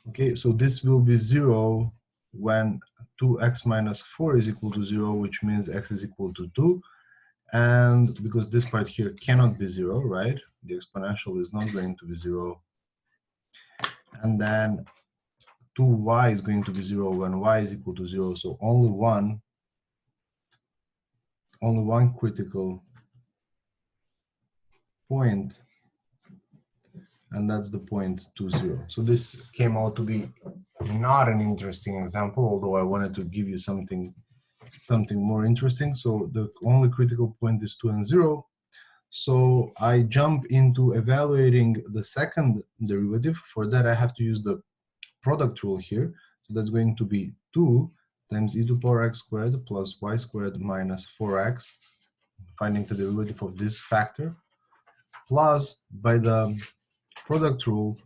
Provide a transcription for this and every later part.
Okay, so this will be 0 when 2x minus 4 is equal to 0, which means x is equal to 2. And because this part here cannot be 0, right? The exponential is not going to be 0. And then 2y is going to be 0 when y is equal to 0. So only one critical point, and that's the point 2, 0. So this came out to be not an interesting example, although I wanted to give you something more interesting. So the only critical point is 2 and 0. So I jump into evaluating the second derivative. For that, I have to use the product rule here. So that's going to be 2 times e to the power x squared plus y squared minus 4x, finding the derivative of this factor, plus by the product rule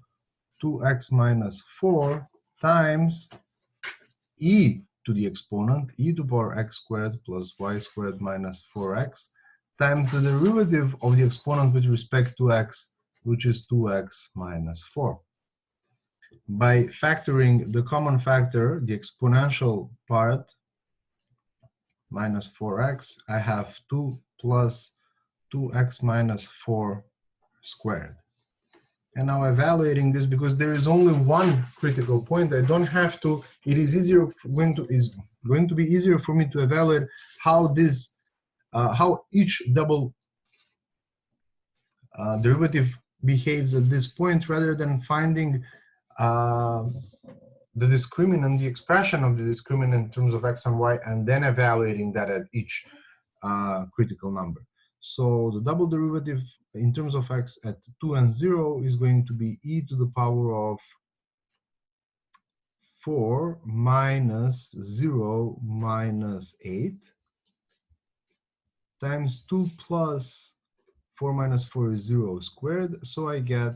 2x minus 4 times e to the exponent, e to the power x squared plus y squared minus 4x, times the derivative of the exponent with respect to x, which is 2x minus 4. By factoring the common factor, the exponential part, minus 4x, I have 2 plus 2x minus 4 squared. And now evaluating this, because there is only one critical point, I don't have to, it is going to be easier for me to evaluate how this, how each double derivative behaves at this point, rather than finding the discriminant, the expression of the discriminant in terms of x and y, and then evaluating that at each critical number. So the double derivative in terms of x at 2 and 0 is going to be e to the power of 4 minus 0 minus 8 times 2 plus 4 minus 4 is 0 squared. So I get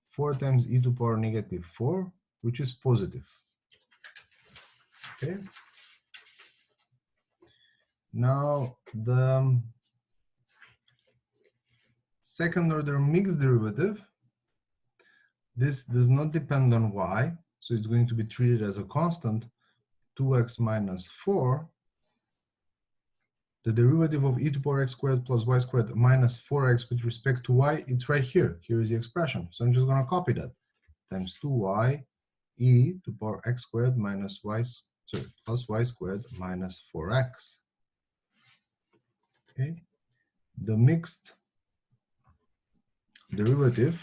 4 times e to the power negative 4, which is positive. Okay. Now the second order mixed derivative, this does not depend on y, so it's going to be treated as a constant, 2x minus 4. The derivative of e to the power x squared plus y squared minus 4x with respect to y, it's right here. Here is the expression. So I'm just going to copy that. Times 2y e to the power x squared minus plus y squared minus 4x. Okay. The mixed derivative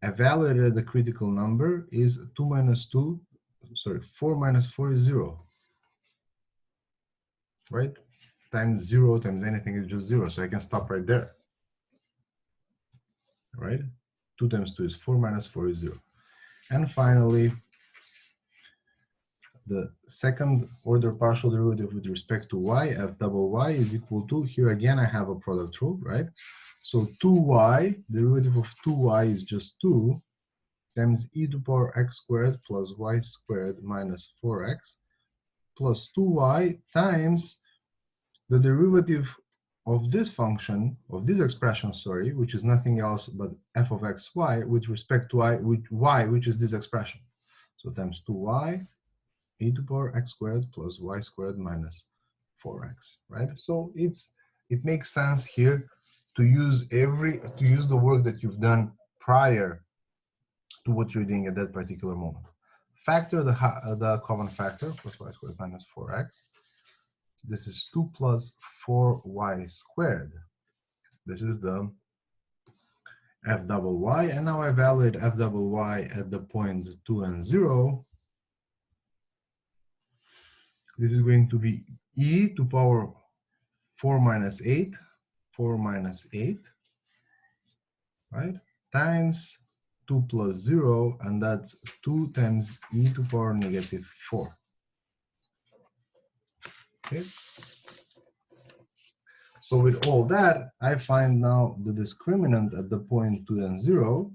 evaluated at the critical number is 4 minus 4 is 0. Right? Times 0 times anything is just 0. So I can stop right there. Right? 2 times 2 is 4 minus 4 is 0. And finally, the second order partial derivative with respect to y, f double y is equal to, here again I have a product rule, right? So 2y, derivative of 2y is just 2 times e to the power x squared plus y squared minus 4x plus 2y times the derivative of this function, of this expression, sorry, which is nothing else but f of xy with respect to y, which is this expression. So times 2y e to the power x squared plus y squared minus 4x, right? So it makes sense here to use the work that you've done prior to what you're doing at that particular moment. Factor the common factor, plus y squared minus 4x. This is 2 plus 4y squared. This is the f double y, and now I evaluate f double y at the point 2 and 0. This is going to be e to the power 4 minus 8, right? Times 2 plus 0, and that's 2 times e to the power negative 4. Okay. So with all that, I find now the discriminant at the point 2 and 0,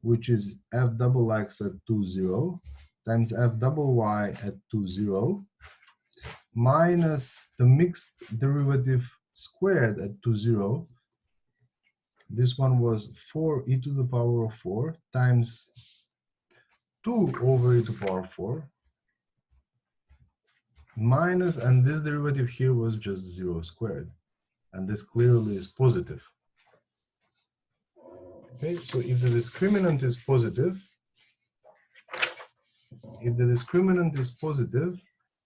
which is f double x at 2, 0, times f double y at 2, 0, minus the mixed derivative squared at 2, 0. This one was 4 e to the power of 4 times 2 over e to the power 4 minus, and this derivative here was just 0 squared. And this clearly is positive. Okay, so if the discriminant is positive,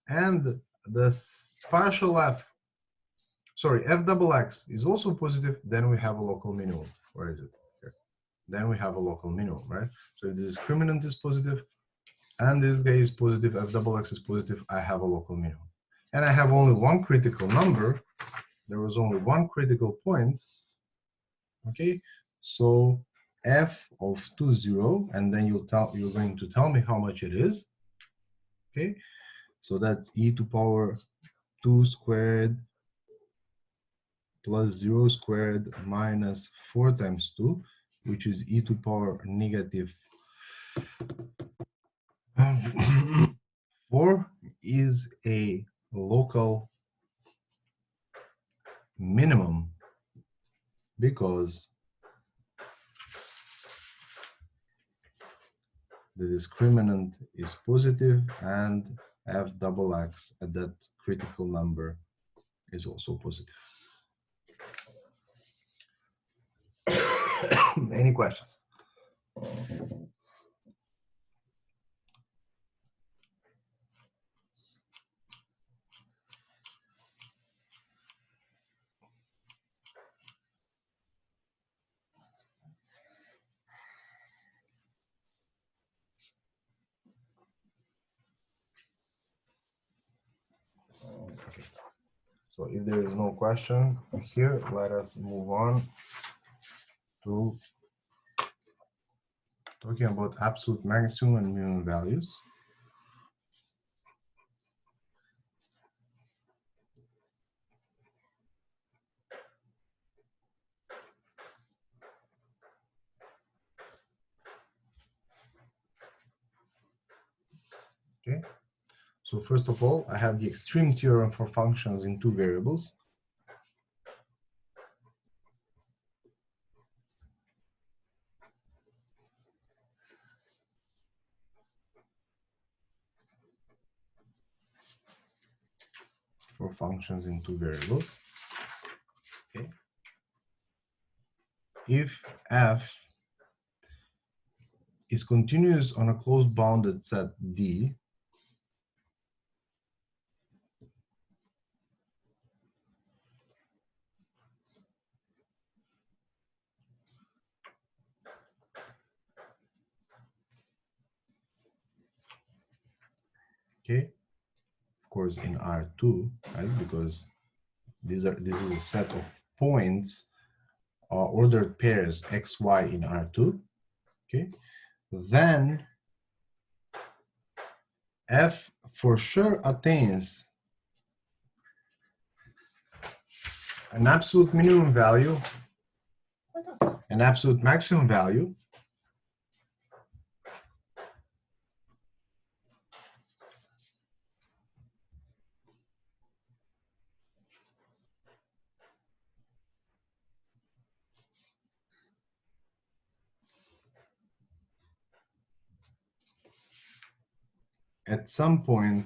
and the partial f, sorry, f double x is also positive, then we have a local minimum. Where is it? Here. Then we have a local minimum, right? So if the discriminant is positive and this guy is positive, f double x is positive, I have a local minimum. And I have only one critical number. There was only one critical point. Okay, so f of 2, 0, and then you're going to tell me how much it is. Okay, so that's e to power 2 squared plus 0 squared minus 4 times 2, which is e to power negative 4 is a local minimum because the discriminant is positive and f double x at that critical number is also positive. Any questions? Okay. So if there is no question here, let us move on to talking about absolute maximum and minimum values. Okay. So first of all, I have the extreme theorem for functions in two variables. For functions in two variables. Okay. If f is continuous on a closed bounded set D, okay, of course in R2, right? Because this is a set of points, ordered pairs x, y in R2, okay? Then f for sure attains an absolute minimum value, an absolute maximum value, at some point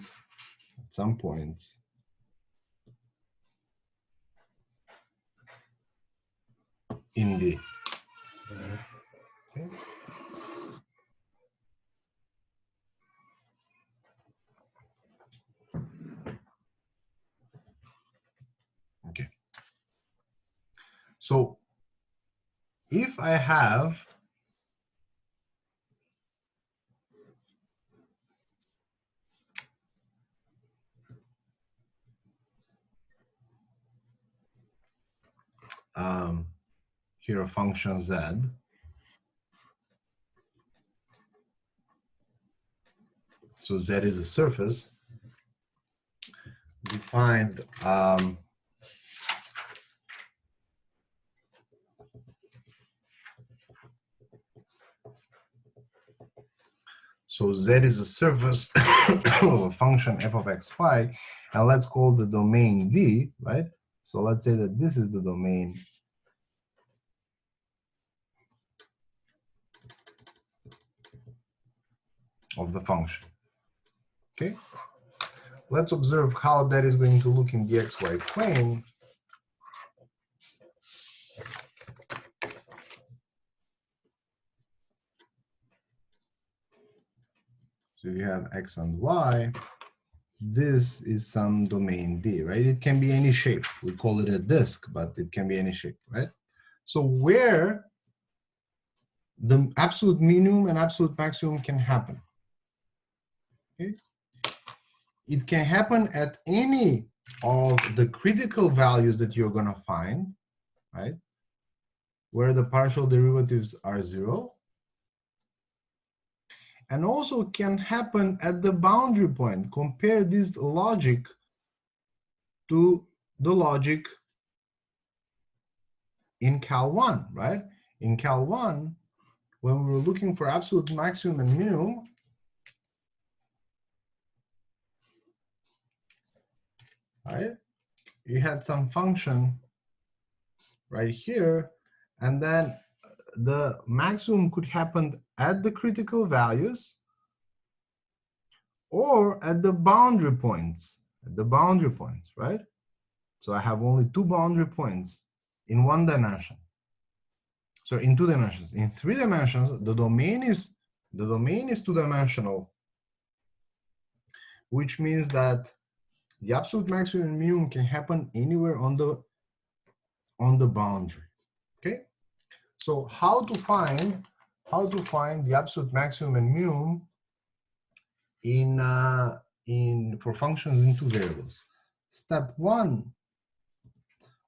in D. Okay. Okay. So if I have here a function z, so z is a surface defined so z is a surface of a function f of x, y, and let's call the domain D, right? So let's say that this is the domain of the function. Okay, let's observe how that is going to look in the xy plane. So you have x and y. This is some domain D, right? It can be any shape. We call it a disk, but it can be any shape, right? So where the absolute minimum and absolute maximum can happen. Okay? It can happen at any of the critical values that you're going to find, right? Where the partial derivatives are 0. And also can happen at the boundary point. Compare this logic to the logic in Cal 1, right? In Cal 1, when we were looking for absolute maximum and minimum, right? You had some function right here, and then the maximum could happen at the critical values or at the boundary points, right? So I have only 2 boundary points in 1 dimension. So in 2 dimensions. In 3 dimensions, the domain is 2-dimensional, which means that the absolute maximum and minimum can happen anywhere on the boundary. Okay, so how to find the absolute maximum and minimum for functions in 2 variables? Step 1,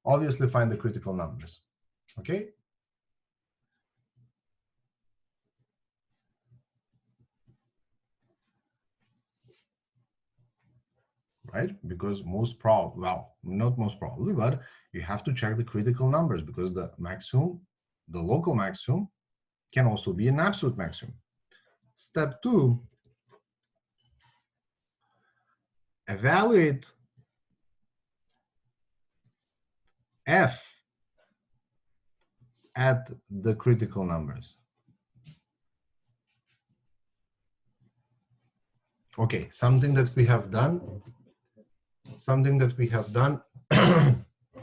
obviously find the critical numbers. Okay, right? Because not most probably, but you have to check the critical numbers, because the maximum, the local maximum, can also be an absolute maximum. Step 2, evaluate f at the critical numbers. Okay, something that we have done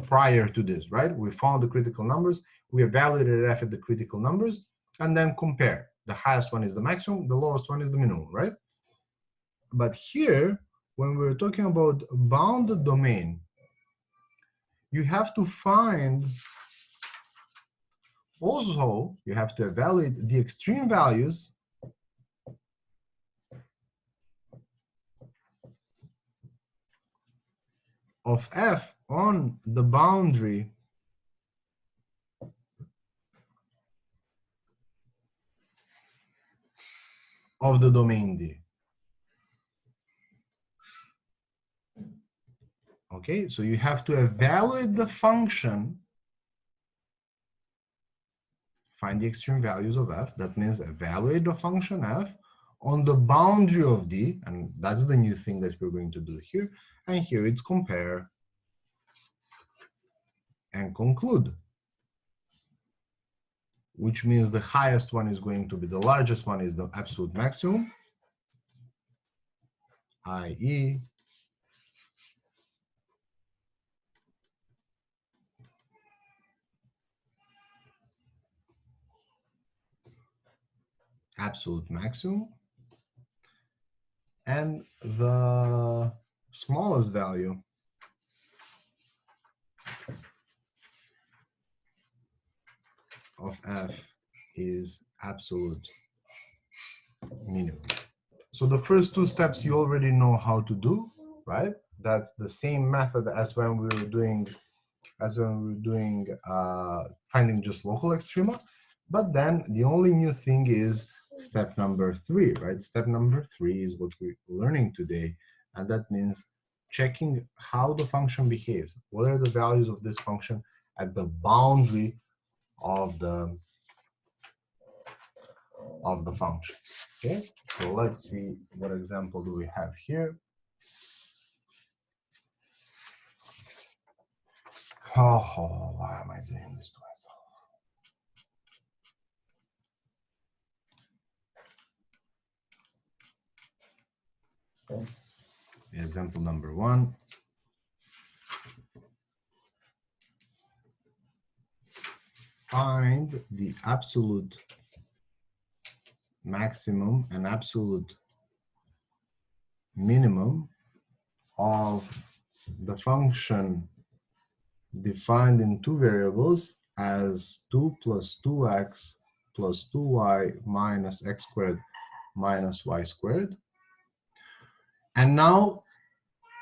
prior to this, right? We found the critical numbers, we evaluated f at the critical numbers, and then compare. The highest one is the maximum, the lowest one is the minimum, right? But here, when we're talking about bounded domain, you have to evaluate the extreme values of f on the boundary of the domain D. Okay, so you have to evaluate the function, find the extreme values of f. That means evaluate the function f on the boundary of D, and that's the new thing that we're going to do here. And here it's compare and conclude, which means the highest one is going to be the largest one is the absolute maximum, i.e. absolute maximum, and the smallest value of f is absolute minimum. So the first 2 steps you already know how to do, right? That's the same method as when we were doing finding just local extrema. But then the only new thing is step number 3, right? Step number 3 is what we're learning today, and that means checking how the function behaves. What are the values of this function at the boundary of the function? Okay, so let's see what example do we have here. Oh, why am I doing this to myself? Example number 1. Find the absolute maximum and absolute minimum of the function defined in two variables as 2 plus 2x plus 2y minus x squared minus y squared. And now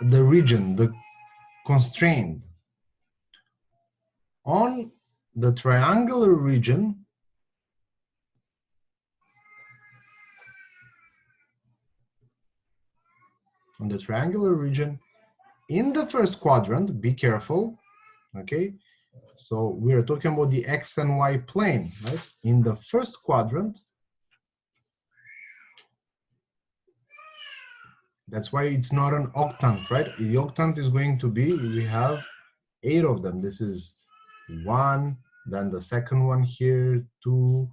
the region, the constraint. On the triangular region, in the first quadrant, be careful, okay? So we are talking about the x and y plane, right? In the first quadrant, that's why it's not an octant, right? The octant is going to be, we have 8 of them. This is 1, then the second one here, 2,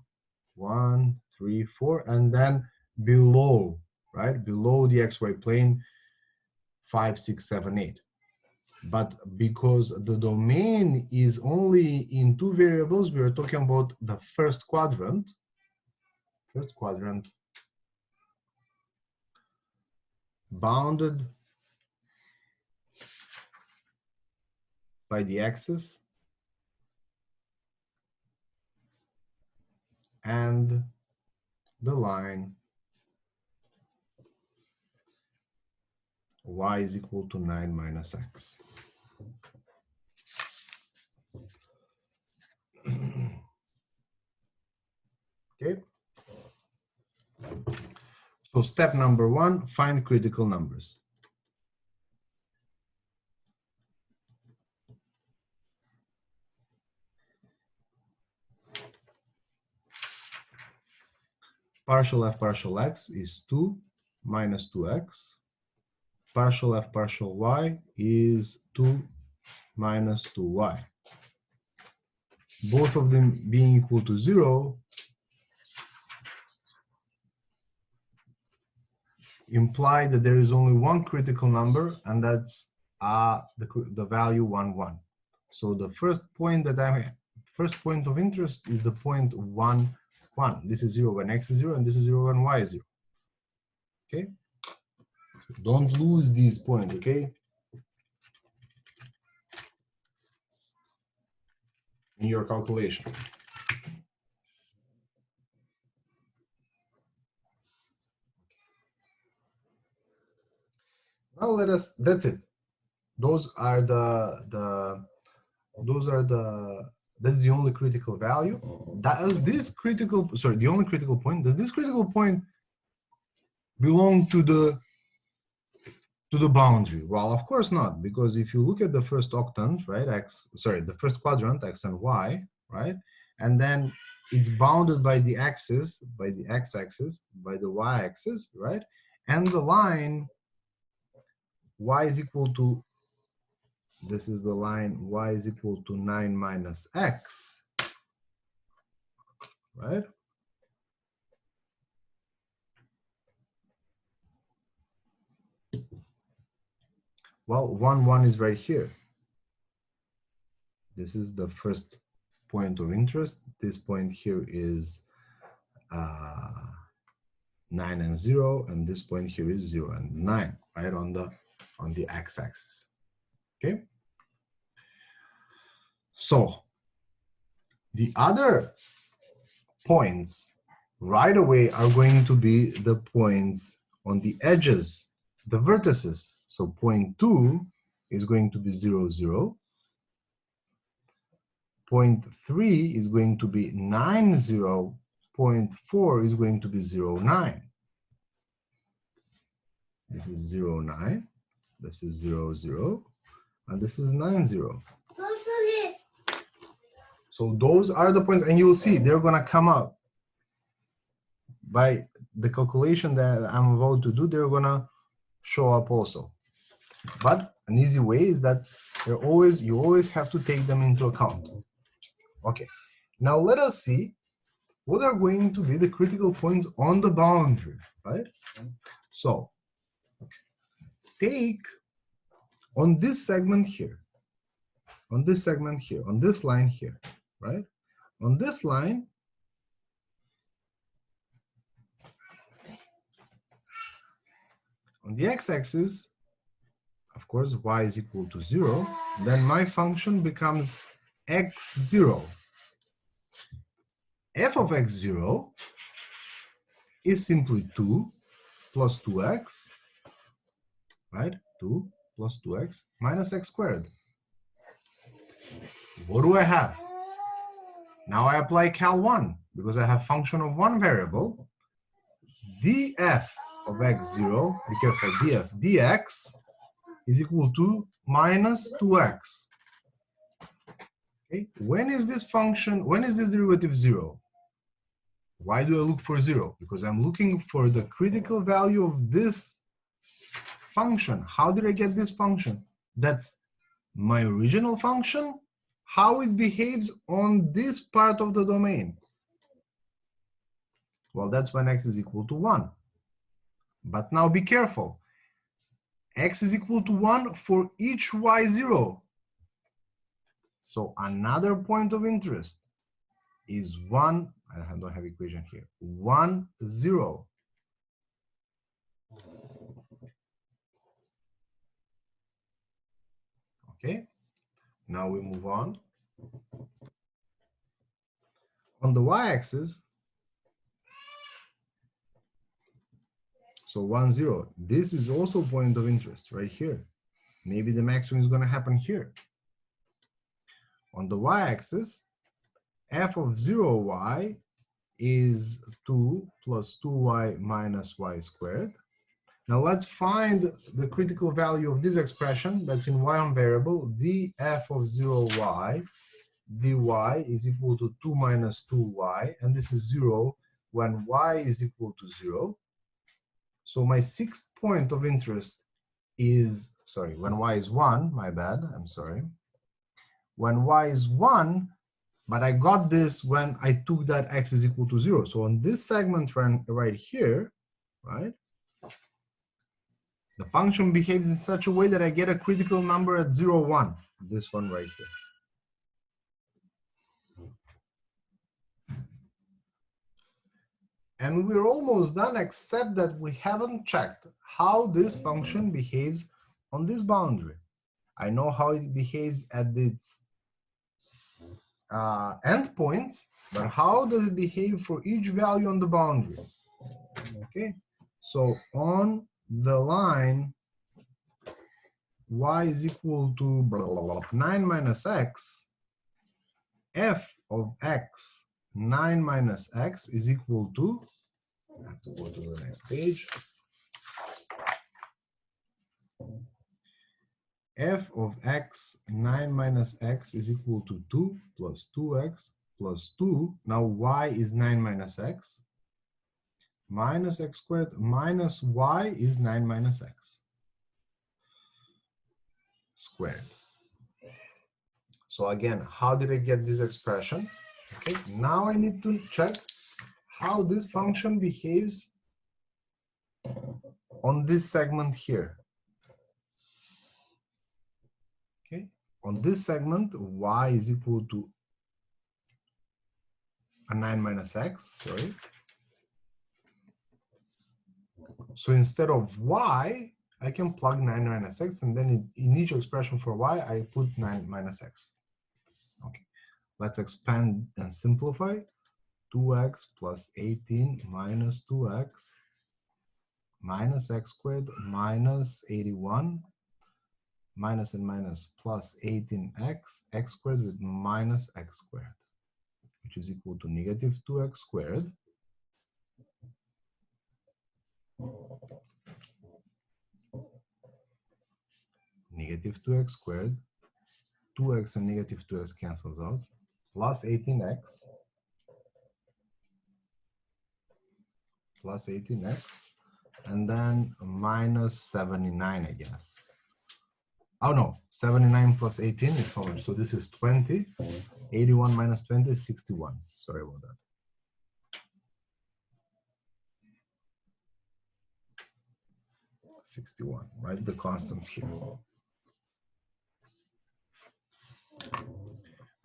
1, 3, 4, and then below, right? Below the xy plane, 5, 6, 7, 8. But because the domain is only in two variables, we are talking about the first quadrant. Bounded by the axis and the line y is equal to 9 minus x. Okay. So step number 1, find critical numbers. Partial f partial x is 2 minus 2x. Partial f partial y is 2 minus 2y. Both of them being equal to 0 imply that there is only one critical number, and that's the value 1, 1. So the first point of interest is the point 1, 1. This is 0 when x is 0, and this is 0 when y is 0. Okay? Don't lose these points, okay? In your calculation. Now that's it. That's the only critical value. The only critical point, does this critical point belong to the boundary? Well, of course not, because if you look at the first octant, right, the first quadrant, x and y, right, and then it's bounded by the axis, by the x-axis, by the y-axis, right, and the line y is equal to, this is the line y is equal to 9 minus x, right? Well, 1, 1 is right here. This is the first point of interest. This point here is 9 and 0, and this point here is 0 and 9, right, on the x-axis. Okay. So the other points right away are going to be the points on the edges, the vertices. So point 2 is going to be 0, 0. Point 3 is going to be 9, 0. Point 4 is going to be 0, 9. This is 0, 9. This is 0, 0. And this is 9, 0. So those are the points, and you'll see they're going to come up by the calculation that I'm about to do. They're going to show up also. But an easy way is that you always have to take them into account. Okay, now let us see what are going to be the critical points on the boundary, right? So take on this segment here, on this segment here, on this line here, right? On this line, on the x-axis, of course, y is equal to 0, then my function becomes x0. F of x0 is simply 2 plus 2x, right? 2 plus 2x minus x squared. What do I have? Now I apply cal 1 because I have function of one variable. df of x0, be careful, df, dx is equal to minus 2x. Okay, when is this function, when is this derivative 0? Why do I look for 0? Because I'm looking for the critical value of this function. How did I get this function? That's my original function, how it behaves on this part of the domain. Well, that's when x is equal to 1. But now be careful. X is equal to 1 for each y0. So another point of interest is 1, I don't have equation here, 1, 0. Okay, now we move on. On the y-axis, so 1, 0, this is also a point of interest right here. Maybe the maximum is going to happen here. On the y-axis, f of 0y is 2 plus 2y minus y squared. Now let's find the critical value of this expression that's in y variable. df of 0y dy is equal to 2 minus 2y, and this is 0 when y is equal to 0. So my sixth point of interest is, sorry, when y is 1, my bad, I'm sorry. When y is 1, but I got this when I took that x is equal to 0. So on this segment right here, right, the function behaves in such a way that I get a critical number at 0, 1. This one right here. And we're almost done, except that we haven't checked how this function behaves on this boundary. I know how it behaves at its endpoints, but how does it behave for each value on the boundary? Okay, so on the line y is equal to 9 minus x, f of x 9 minus x is equal to, I have to go to the next page, f of x 9 minus x is equal to 2 plus 2x plus 2. Now y is 9 minus x squared minus y is 9 minus x squared. So again, how did I get this expression? Okay, now I need to check how this function behaves on this segment here. Okay, on this segment, y is equal to a 9 minus x, sorry. So instead of y, I can plug 9 minus x, and then in each expression for y, I put 9 minus x. Okay, let's expand and simplify. 2x plus 18 minus 2x minus x squared minus 81 minus and minus plus 18x, x squared with minus x squared, which is equal to negative 2x squared negative 2x squared, 2x and negative 2x cancels out, plus 18x plus 18x, and then minus 79, I guess. Oh no, 79 plus 18 is how much? So this is 20. 81 minus 20 is 61. Sorry about that. 61, right? The constants here.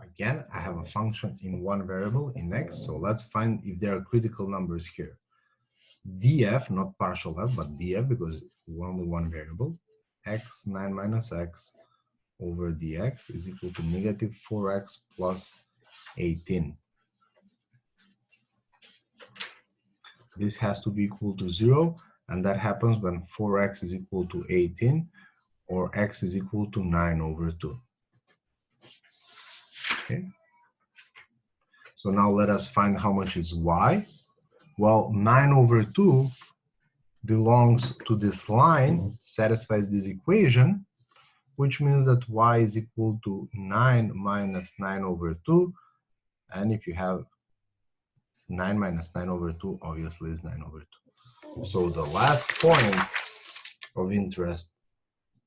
Again, I have a function in one variable in x, so let's find if there are critical numbers here. df, not partial f, but df, because we're only one variable, x9 minus x over dx is equal to negative 4x plus 18. This has to be equal to 0, and that happens when 4x is equal to 18, or x is equal to 9 over 2. Okay. So now let us find how much is y. Well, 9 over 2 belongs to this line, satisfies this equation, which means that y is equal to 9 minus 9 over 2. And if you have 9 minus 9 over 2, obviously is 9 over 2. So the last point of interest,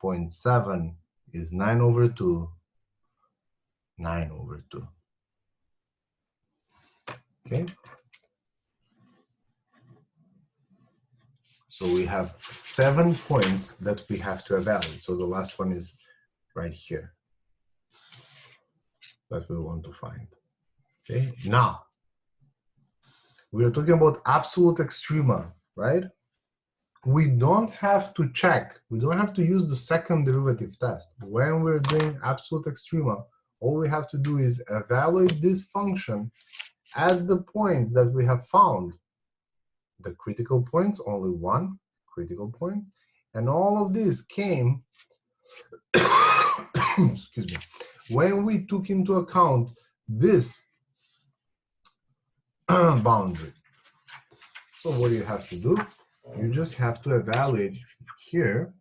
point 7, is 9 over 2, 9 over 2. Okay? So we have 7 points that we have to evaluate. So the last one is right here that we want to find. Okay, now we are talking about absolute extrema, right? We don't have to check, we don't have to use the second derivative test. When we're doing absolute extrema, all we have to do is evaluate this function at the points that we have found. The critical points, only one critical point, and all of this came excuse me, when we took into account this boundary. So what do you have to do? You just have to evaluate here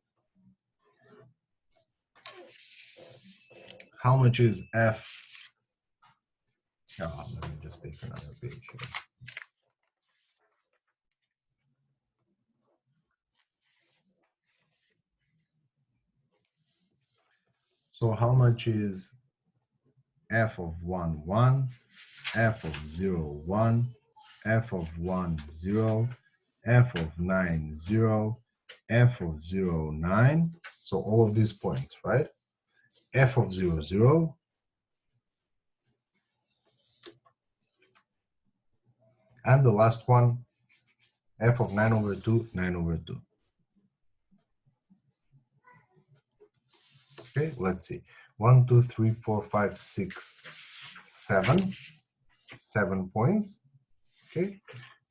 how much is f. Oh, let me just take another page here. So how much is f of 1, 1, f of 0, 1, f of 1, 0, f of 9, 0, f of 0, 9. So all of these points, right? F of 0, 0. And the last one, f of 9 over 2, 9 over 2. Okay, let's see. 1, 2, 3, 4, 5, 6, 7. 7 points. Okay,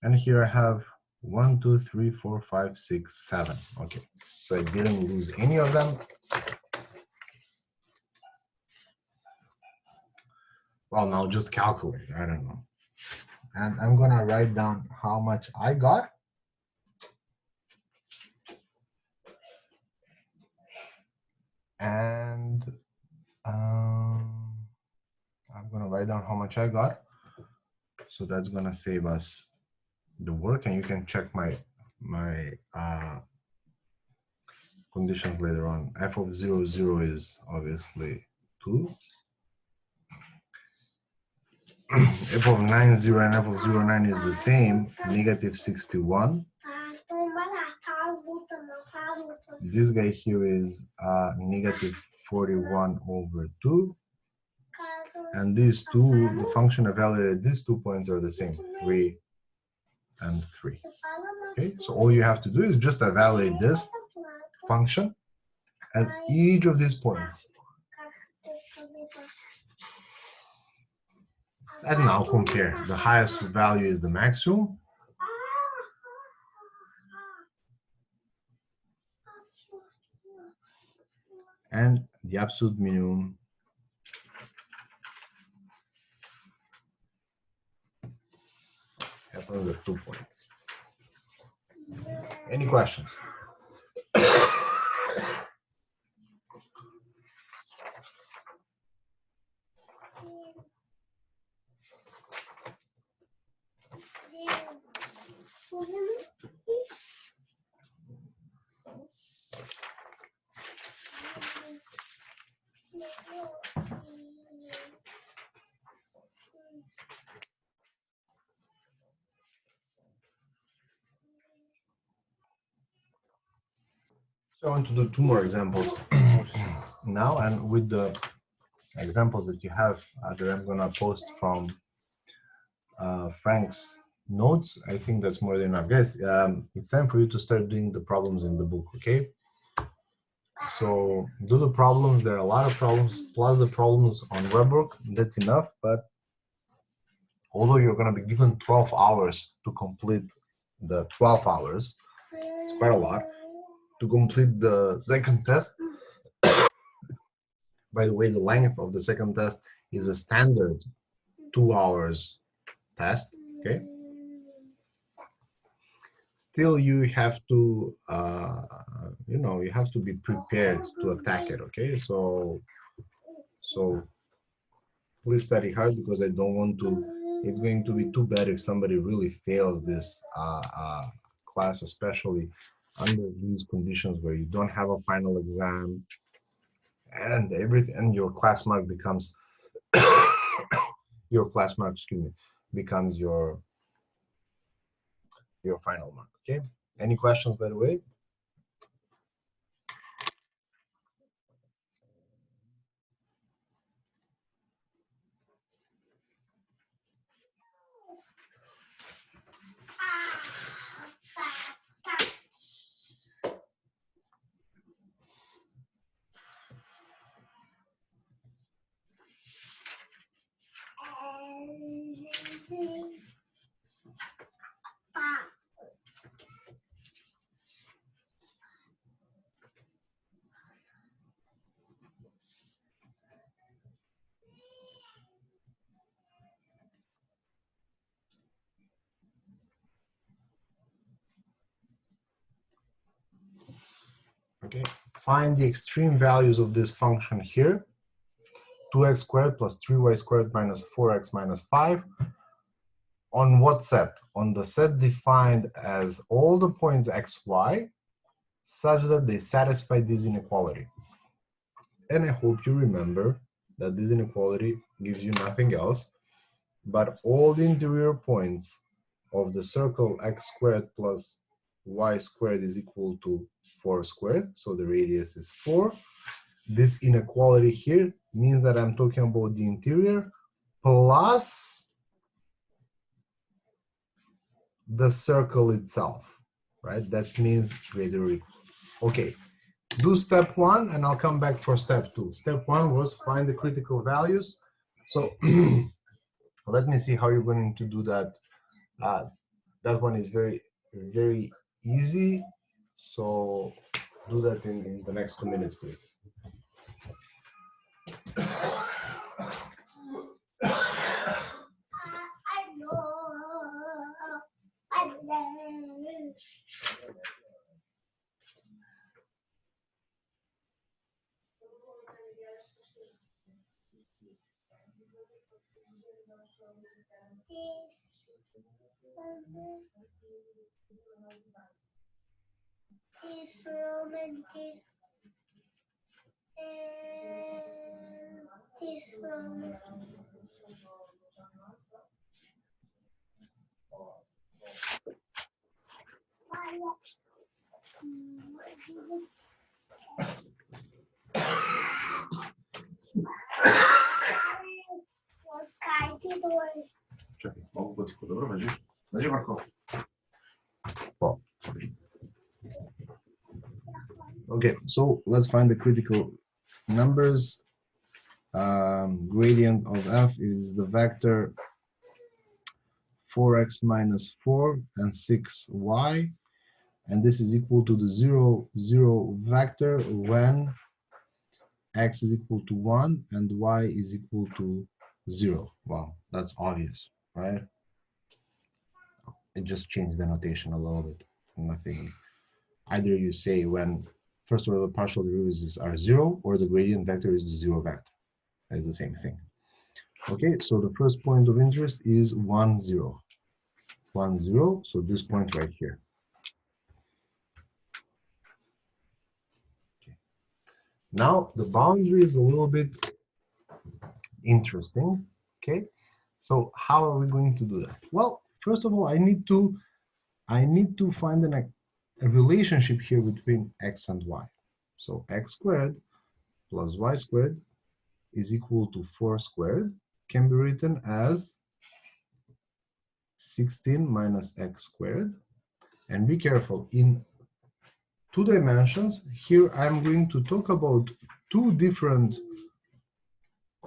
and here I have 1, 2, 3, 4, 5, 6, 7. Okay, so I didn't lose any of them. Well, now just calculate, I don't know. And I'm gonna write down how much I got. And I'm gonna write down how much I got. So that's gonna save us the work, and you can check my conditions later on. F of 0, 0 is obviously 2. F of 9, 0 and f of 0, 9 is the same, negative 61. This guy here is negative 41 over 2. And these two, the function evaluated, these 2 points are the same, 3 and 3. Okay, so all you have to do is just evaluate this function at each of these points. And now compare. The highest value is the maximum. And the absolute minimum happens at 2 points. Any questions? So I want to do two more examples now, and with the examples that you have that I'm gonna post from Frank's notes, I think that's more than enough. Guys, it's time for you to start doing the problems in the book, okay? So do the problems. There are a lot of problems, plus the problems on Webwork. That's enough, but although you're gonna be given 12 hours to complete the 12 hours, it's quite a lot, to complete the second test. By the way, the length of the second test is a standard 2 hours test, okay? Still, you have to, you have to be prepared to attack it, okay? So please study hard, because I don't want to, it's going to be too bad if somebody really fails this class, especially under these conditions where you don't have a final exam and everything, and your class mark becomes your class mark, excuse me, becomes your final mark. Okay, any questions, by the way? Okay, find the extreme values of this function here. 2x squared plus 3y squared minus 4x minus 5. On what set? On the set defined as all the points xy such that they satisfy this inequality. And I hope you remember that this inequality gives you nothing else but all the interior points of the circle x squared plus y squared is equal to 4 squared. So the radius is 4. This inequality here means that I'm talking about the interior plus the circle itself, right? That means greater or equal. Okay, do step 1 and I'll come back for step 2. Step 1 was find the critical values. So let me see how you're going to do that. That one is very, very easy. So do that in the next 2 minutes, please. Okay, so let's find the critical numbers. Gradient of f is the vector 4x minus 4 and 6y, and this is equal to the 0, 0 vector when x is equal to 1 and y is equal to 0. Wow, that's obvious, right? I just changed the notation a little bit. Nothing. Either you say when first order partial derivatives are 0 or the gradient vector is the 0 vector. It's the same thing. Okay, so the first point of interest is 1, 0. 1, 0, so this point right here. Okay. Now the boundary is a little bit interesting. Okay, so how are we going to do that? Well, first of all, I need to find a relationship here between x and y. So x squared plus y squared is equal to 4 squared, can be written as 16 minus x squared. And be careful, in 2 dimensions, here I'm going to talk about 2 different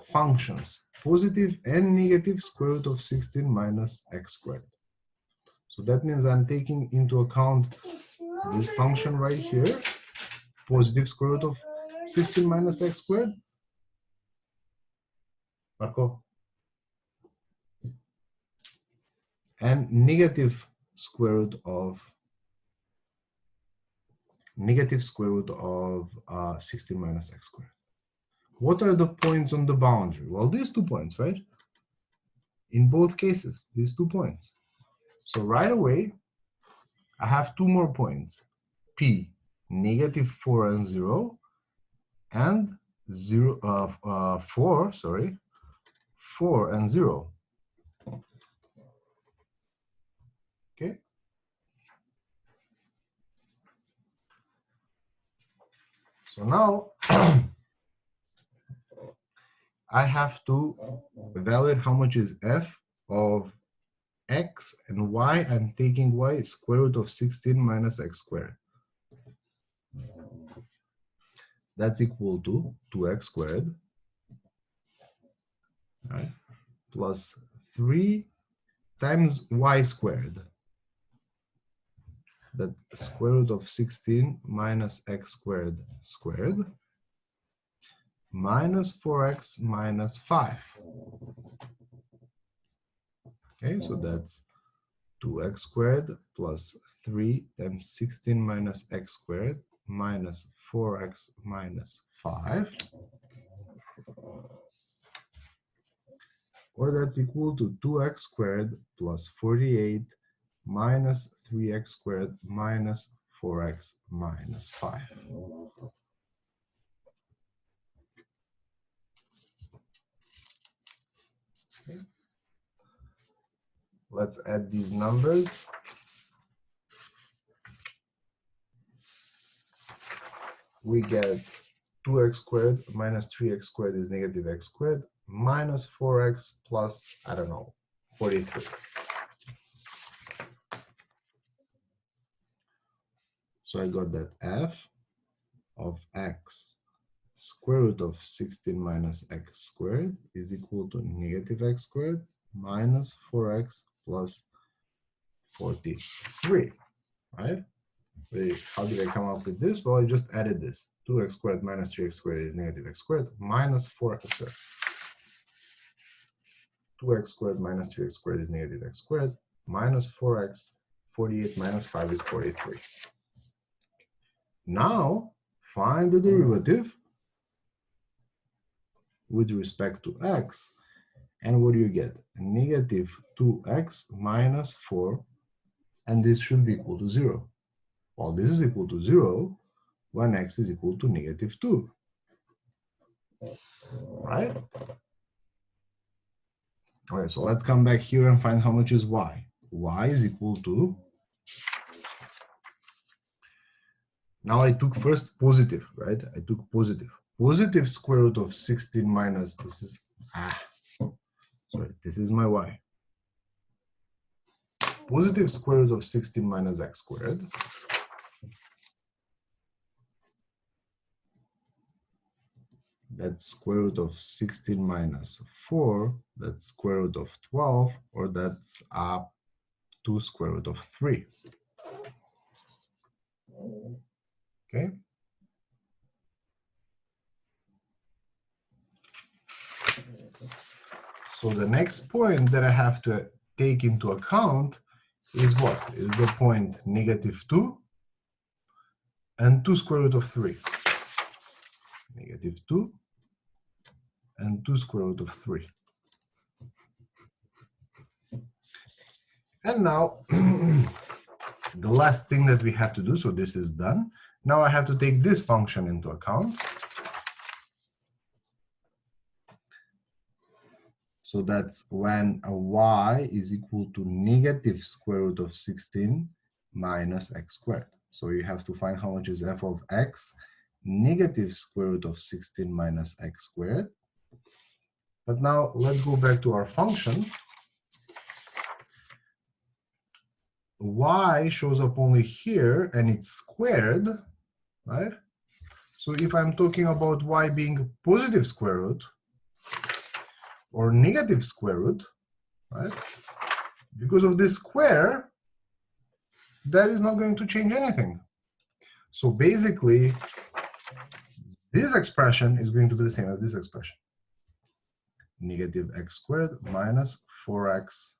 functions, positive and negative square root of 16 minus x squared. So that means I'm taking into account this function right here, positive square root of 16 minus x squared. Marco? And negative square root of 16 minus x squared. What are the points on the boundary? Well, these 2 points, right? In both cases, these 2 points. So right away, I have 2 more points. P, negative 4 and 0, and 4 and 0. Okay. So now I have to evaluate how much is f of x and y. I'm taking y square root of 16 minus x squared. That's equal to 2x squared, right, plus 3 times y squared. That square root of 16 minus x squared squared minus 4x minus 5. Okay, so that's 2x squared plus 3 times 16 minus x squared minus 4x minus 5. Or that's equal to 2x squared plus 48 minus 3x squared minus 4x minus 5. Okay. Let's add these numbers. We get 2x squared minus 3x squared is negative x squared minus 4x plus, I don't know, 43. So I got that f of x square root of 16 minus x squared is equal to negative x squared minus 4x plus 43, right? Wait, how did I come up with this? Well, I just added this. 2x squared minus 3x squared is negative x squared minus 4x. 2x squared minus 3x squared is negative x squared minus 4x. 48 minus 5 is 43. Now, find the derivative with respect to x. And what do you get? Negative 2x minus 4. And this should be equal to 0. Well, this is equal to 0 when x is equal to negative 2. Right? Okay, so let's come back here and find how much is y. Y is equal to, now I took first positive, right? I took positive. Positive square root of 16 minus, this is, this is my y. Positive square root of 16 minus x squared. That's square root of 16 minus 4, that's square root of 12, or that's 2 square root of 3. Okay? So the next point that I have to take into account is what? Is the point negative 2 and 2 square root of 3. Negative 2 and 2 square root of 3. And now, the last thing that we have to do, so this is done. Now I have to take this function into account. So that's when a y is equal to negative square root of 16 minus x squared. So you have to find how much is f of x, negative square root of 16 minus x squared. But now let's go back to our function. Y shows up only here and it's squared, right? So if I'm talking about y being positive square root or negative square root, right? Because of this square, that is not going to change anything. So basically, this expression is going to be the same as this expression. Negative x squared minus 4x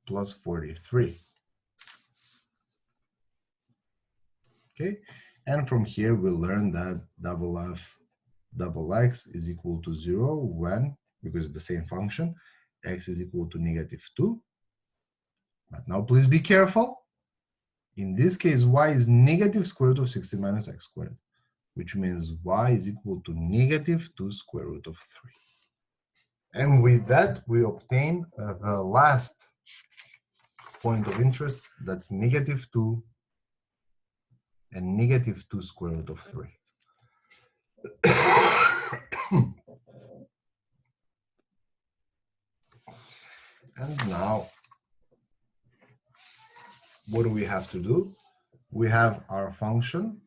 plus 43. Okay, and from here we learn that double f double x is equal to 0 when, because it's the same function, x is equal to negative 2. But now please be careful. In this case, y is negative square root of 16 minus x squared, which means y is equal to negative 2 square root of 3. And with that, we obtain the last point of interest, that's negative 2 and negative 2 square root of 3. And now, what do we have to do? We have our function,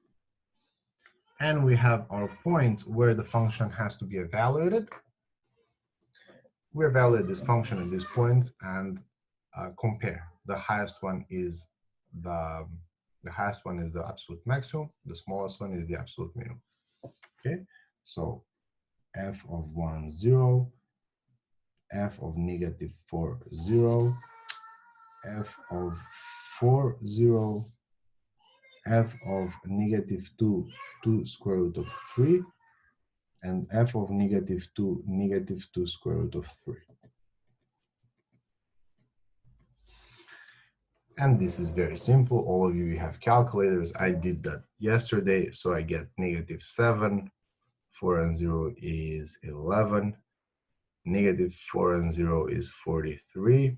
and we have our points where the function has to be evaluated. We evaluate this function at these points and compare. The highest one is the absolute maximum. The smallest one is the absolute minimum. Okay, so f of 1, 0, f of negative 4, 0, f of 4, 0, f of negative 2, 2 square root of 3, and f of negative 2, negative 2 square root of 3. And this is very simple. All of you have calculators. I did that yesterday, so I get negative 7. 4 and 0 is 11. Negative 4 and 0 is 43.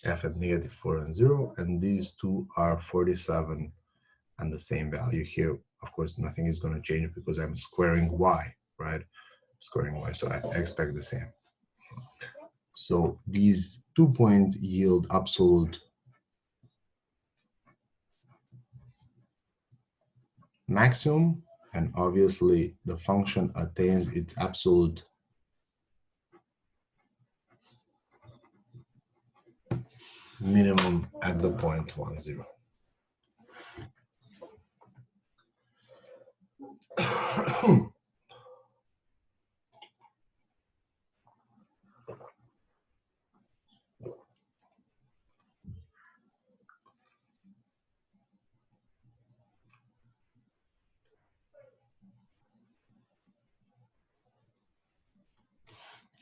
F at negative 4 and 0. And these two are 47 and the same value here. Of course, nothing is going to change because I'm squaring y, right? Squaring y, so I expect the same. So these 2 points yield absolute maximum, and obviously the function attains its absolute minimum at the point 1, 0.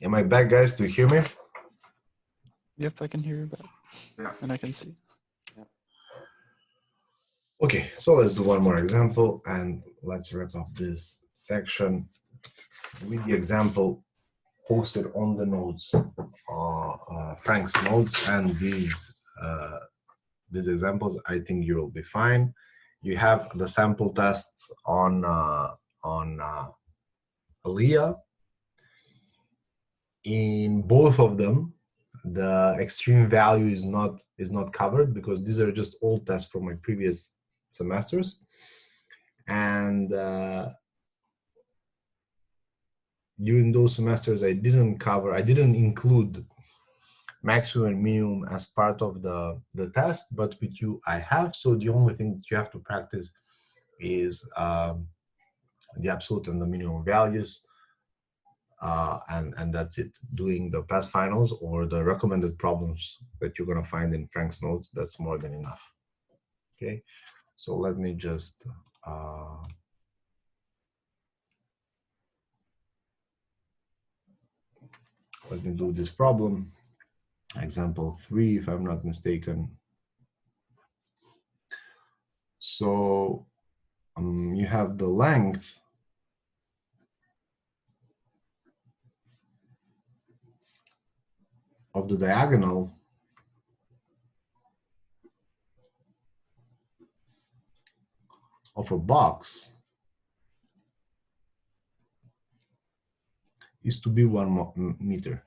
Am I back, guys? Do you hear me? Yep, I can hear you back. Yeah. And I can see. Okay, so let's do one more example and let's wrap up this section with the example posted on the notes, Frank's notes, and these examples. I think you will be fine. You have the sample tests on Aliyah. In both of them, the extreme value is not covered because these are just old tests from my previous semesters, and during those semesters I didn't include maximum and minimum as part of the test, but with you I have. So the only thing that you have to practice is the absolute and the minimum values, and that's it. Doing the past finals or the recommended problems that you're going to find in Frank's notes, that's more than enough. Okay, so let me just let me do this problem. Example 3, if I'm not mistaken. So you have the length of the diagonal of a box is to be 1 meter.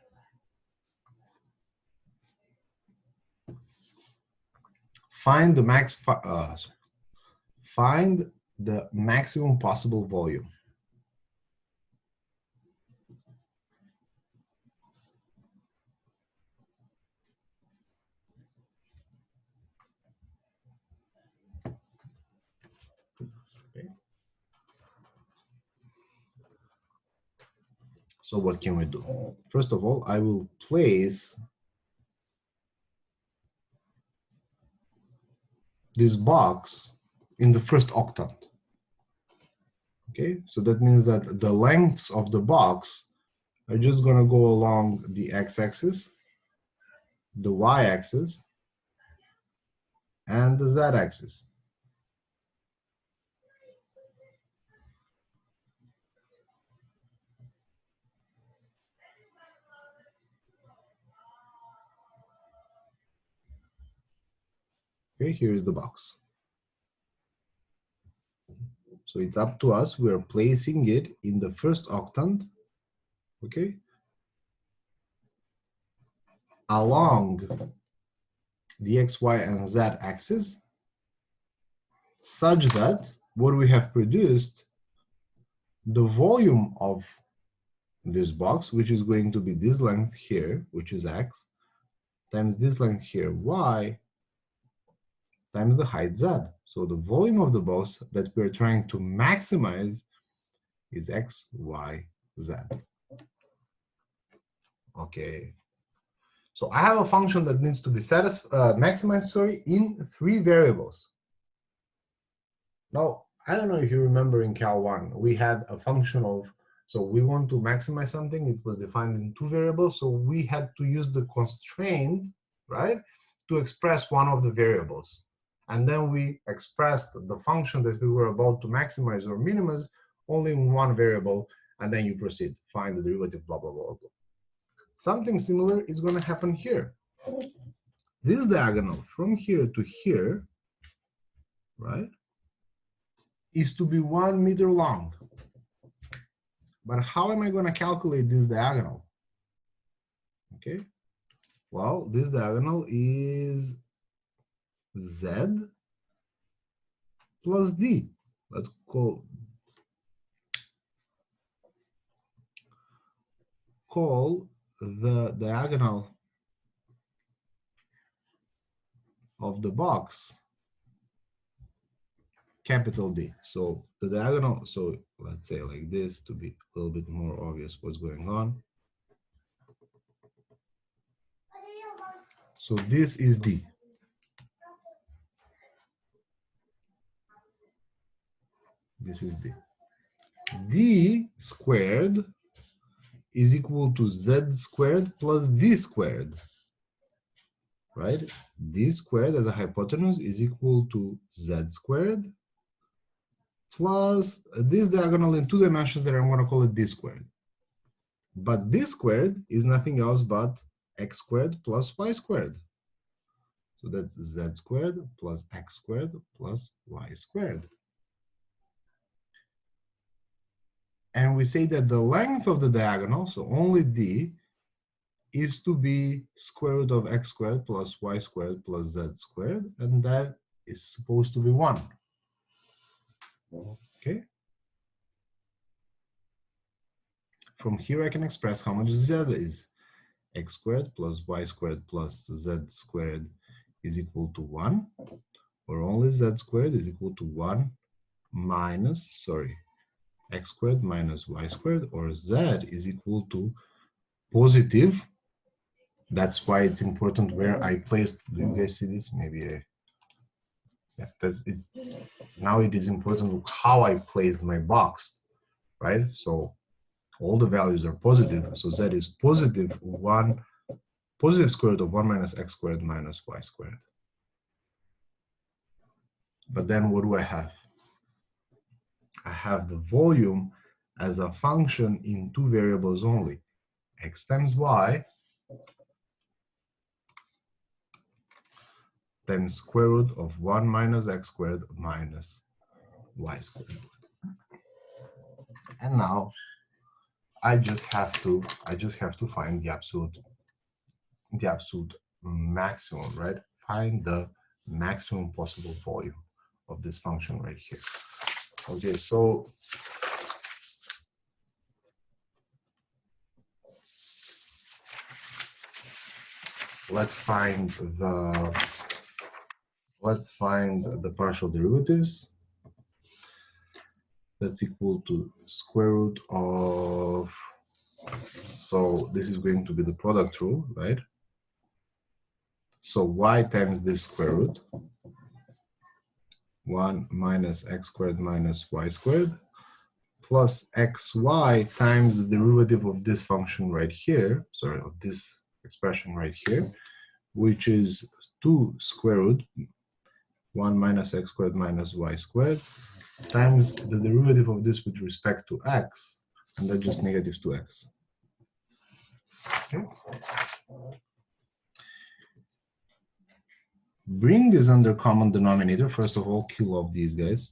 Find the find the maximum possible volume. Okay. So what can we do? First of all, I will place this box in the first octant. Okay, so that means that the lengths of the box are just going to go along the x-axis, the y-axis, and the z-axis. Okay, here is the box. So it's up to us. We're placing it in the first octant, okay, along the x, y, and z axis, such that what we have produced, the volume of this box, which is going to be this length here, which is x, times this length here, y, times the height z. So the volume of the box that we're trying to maximize is x, y, z. Okay. So I have a function that needs to be maximized, in 3 variables. Now, I don't know if you remember in Cal 1, we had a function of, so we want to maximize something, it was defined in 2 variables, so we had to use the constraint, right, to express one of the variables. And then we expressed the function that we were about to maximize or minimize only in 1 variable, and then you proceed, find the derivative, blah, blah, blah, blah. Something similar is going to happen here. This diagonal from here to here, right, is to be 1 meter long. But how am I going to calculate this diagonal? Okay, well, this diagonal is z plus d. Let's call the diagonal of the box capital D. So the diagonal, so let's say like this to be a little bit more obvious what's going on. So this is D. This is D. D squared is equal to Z squared plus D squared, right? D squared as a hypotenuse is equal to Z squared plus this diagonal in 2 dimensions that I'm going to call it D squared. But D squared is nothing else but X squared plus Y squared. So that's Z squared plus X squared plus Y squared. And we say that the length of the diagonal, so only D, is to be square root of X squared plus Y squared plus Z squared, and that is supposed to be 1. Okay? From here I can express how much Z is. X squared plus Y squared plus Z squared is equal to 1, or only Z squared is equal to 1 minus, X squared minus Y squared, or Z is equal to positive. That's why it's important where I placed, do you guys see this? Maybe now it is important how I placed my box, right? So all the values are positive, so Z is positive square root of 1 minus X squared minus Y squared. But then what do I have? I have the volume as a function in 2 variables only, X times Y times square root of 1 minus X squared minus y squared. And now I just have to find the absolute maximum, right? Find the maximum possible volume of this function right here. Okay, so let's find the partial derivatives. That's equal to square root of, so this is going to be the product rule, right? So y times this square root, 1 minus x squared minus y squared, plus xy times the derivative of this function right here, sorry, of this expression right here, which is 2 square root 1 minus x squared minus y squared times the derivative of this with respect to x, and that's just negative 2x. Okay. Bring this under common denominator. First of all, kill off these guys.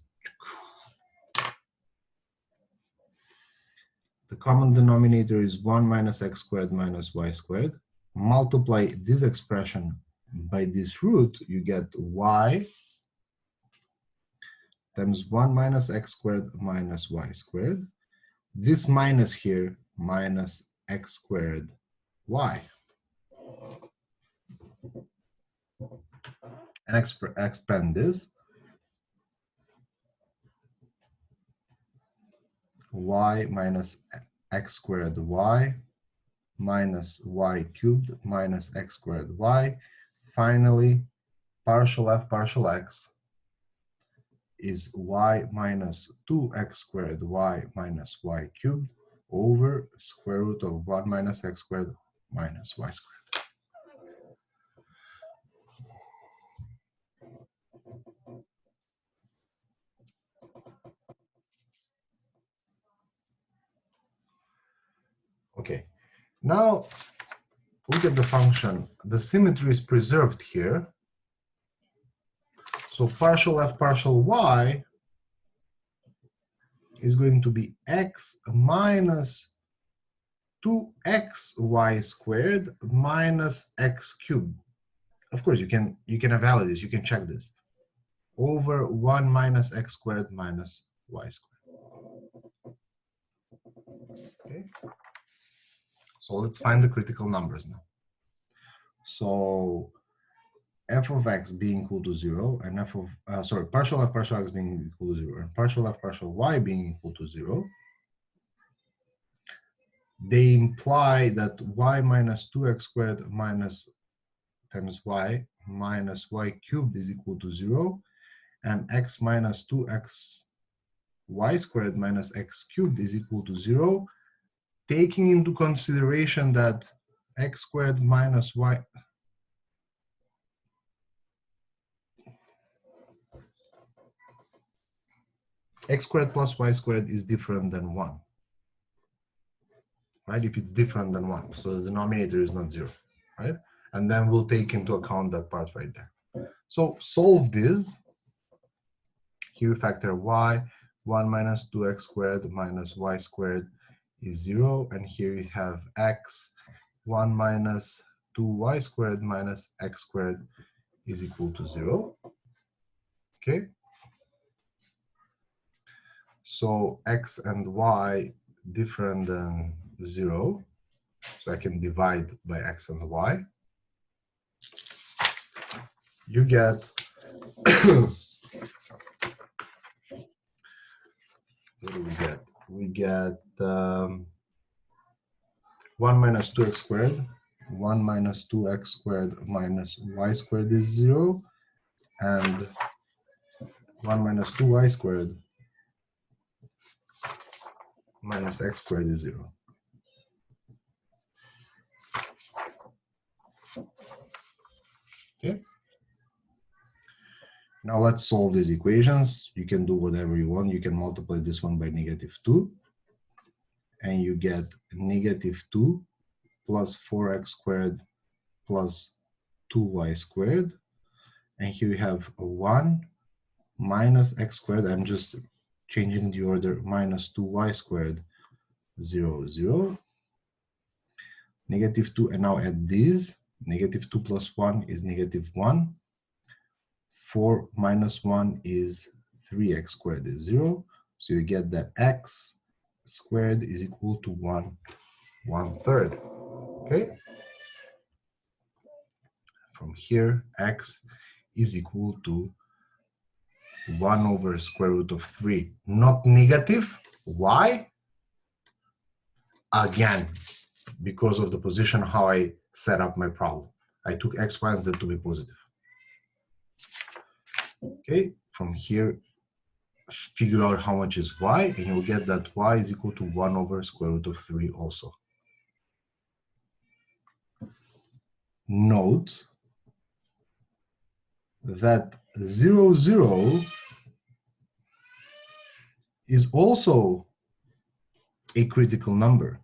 The common denominator is 1 minus x squared minus y squared. Multiply this expression by this root, you get y times 1 minus x squared minus y squared. This minus here, minus x squared y. And expand this. Y minus x squared y minus y cubed minus x squared y. Finally, partial f partial x is y minus 2x squared y minus y cubed over square root of 1 minus x squared minus y squared. Okay, now look at the function. The symmetry is preserved here. So partial f partial y is going to be x minus 2xy squared minus x cubed. Of course, you can evaluate this, you can check this, over 1 minus x squared minus y squared. Okay. So let's find the critical numbers now. So f of x being equal to 0 and partial f partial x being equal to 0 and partial f partial y being equal to 0, they imply that y minus 2x squared minus times y minus y cubed is equal to 0, and x minus 2x y squared minus x cubed is equal to 0, taking into consideration that x squared minus y, x squared plus y squared is different than 1, right? If it's different than 1, so the denominator is not 0, right? And then we'll take into account that part right there. So solve this. Here we factor y, 1 minus 2x squared minus y squared is 0, and here we have x, 1 minus 2y squared minus x squared is equal to 0. Okay. So x and y different than 0, so I can divide by x and y. You get what do we get? We get 1 minus 2x squared, 1 minus 2x squared minus y squared is 0, and 1 minus 2y squared minus x squared is 0. Okay. Now let's solve these equations. You can do whatever you want. You can multiply this one by -2, and you get -2 plus 4x squared plus 2y squared. And here you have 1 minus x squared. I'm just changing the order, minus 2y squared, 0, 0. Negative 2, and now add this. Negative 2 plus 1 is negative 1. 4 minus 1 is 3x squared is 0. So you get that x squared is equal to 1/3. Okay? From here, x is equal to 1 over square root of 3. Not negative. Why? Again, because of the position how I set up my problem. I took x, y, and z to be positive. Okay, from here, figure out how much is y, and you'll get that y is equal to 1 over square root of 3 also. Note that 0, 0 is also a critical number.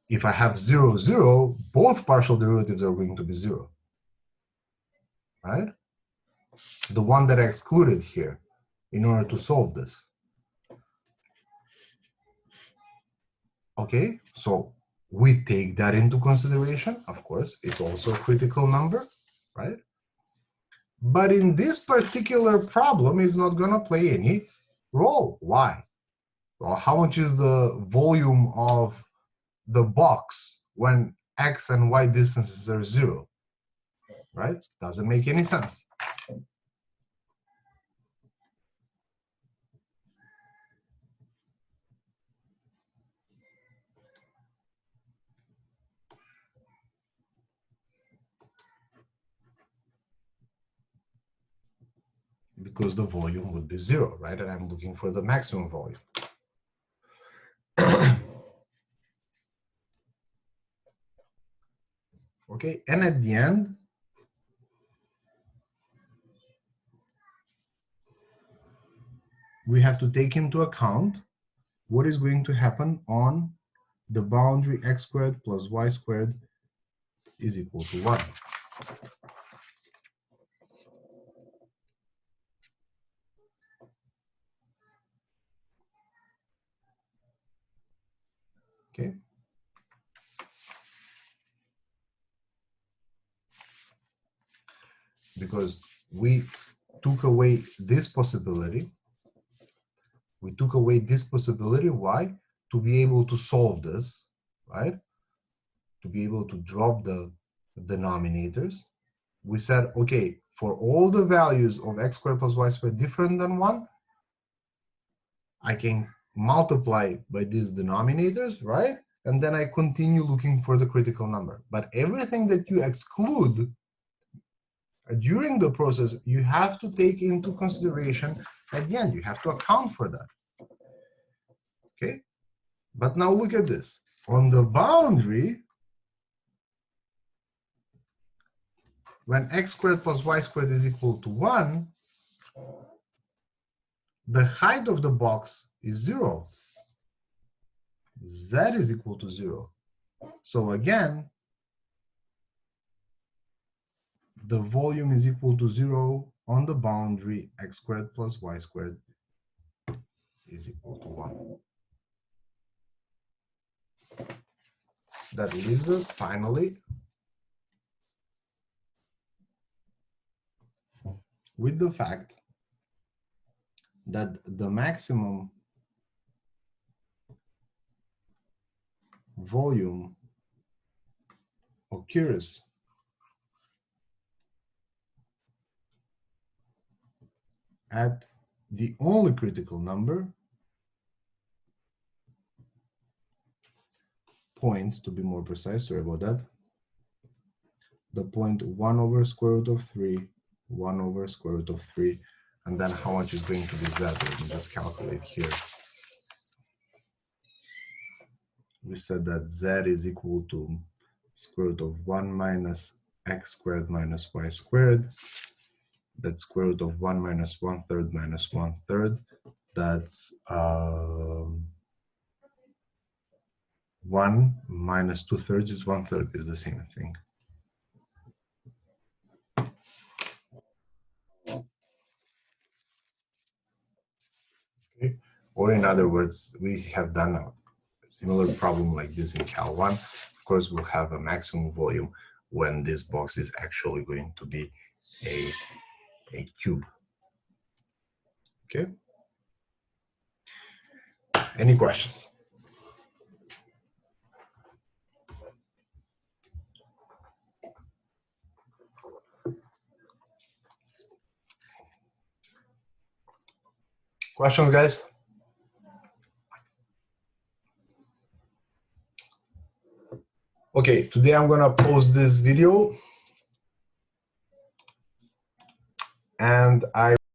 If I have 0, 0, both partial derivatives are going to be 0, right? The one that I excluded here in order to solve this. Okay, so we take that into consideration. Of course, it's also a critical number, right? But in this particular problem, it's not going to play any role. Why? Well, how much is the volume of the box when x and y distances are 0? Right? Doesn't make any sense. Because the volume would be 0, right? And I'm looking for the maximum volume. Okay, and at the end, we have to take into account what is going to happen on the boundary x squared plus y squared is equal to 1. Okay. Because we took away this possibility. We took away this possibility. Why? To be able to solve this, right? To be able to drop the denominators. We said, okay, for all the values of x squared plus y squared different than 1, I can multiply by these denominators, right? And then I continue looking for the critical number. But everything that you exclude during the process, you have to take into consideration at the end. You have to account for that. Okay? But now look at this. On the boundary, when x squared plus y squared is equal to 1, the height of the box is 0. Z is equal to 0. So again, the volume is equal to 0 on the boundary x squared plus y squared is equal to 1. That leaves us finally with the fact that the maximum volume occurs at the only critical number point, to be more precise, sorry about that, the point 1 over square root of 3, 1 over square root of 3, and then how much is going to be z? Let me just calculate here. We said that z is equal to square root of 1 minus x squared minus y squared. That's square root of 1 minus 1/3 minus 1/3. That's 1 minus 2/3 is 1/3 is the same thing. Or in other words, we have done a similar problem like this in Cal 1. Of course, we'll have a maximum volume when this box is actually going to be a cube. Okay? Any questions? Questions, guys? Okay, today I'm gonna post this video and I